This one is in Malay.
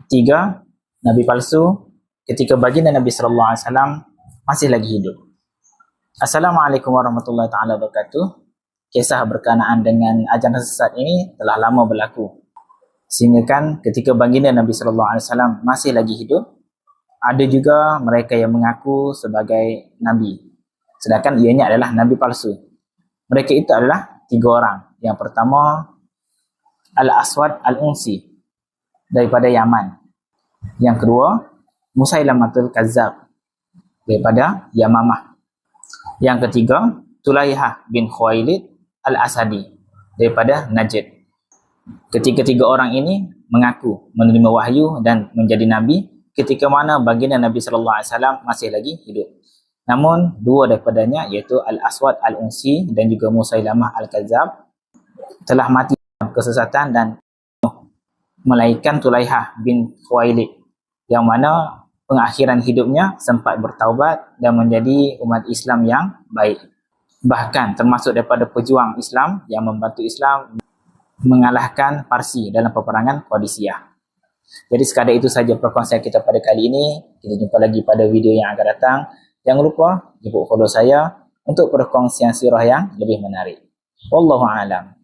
Tiga, Nabi palsu ketika baginda Nabi SAW masih lagi hidup. Assalamualaikum warahmatullahi taala wabarakatuh. Kisah berkenaan dengan ajaran sesat ini telah lama berlaku. Sehingga kan ketika baginda Nabi SAW masih lagi hidup, ada juga mereka yang mengaku sebagai Nabi. Sedangkan ianya adalah Nabi palsu. Mereka itu adalah 3 orang. Yang pertama, Al-Aswad Al-Unsi daripada Yaman. Yang kedua, Musailamatul Kazzab daripada Yamamah. Yang ketiga, Tulaihah bin Khuwailid Al-Asadi daripada Najd. Ketiga-tiga orang ini mengaku menerima wahyu dan menjadi Nabi ketika mana baginda Nabi SAW masih lagi hidup. Namun, 2 daripadanya iaitu Al-Aswad Al-Unsi dan juga Musailamah Al-Kazzab telah mati dalam kesesatan dan melainkan Tulaihah bin Khuwailid yang mana pengakhiran hidupnya sempat bertaubat dan menjadi umat Islam yang baik. Bahkan termasuk daripada pejuang Islam yang membantu Islam mengalahkan Parsi dalam peperangan Qadisiyah. Jadi sekadar itu saja perkongsian kita pada kali ini. Kita jumpa lagi pada video yang akan datang. Jangan lupa jemput follow saya untuk perkongsian sirah yang lebih menarik. Wallahu a'lam.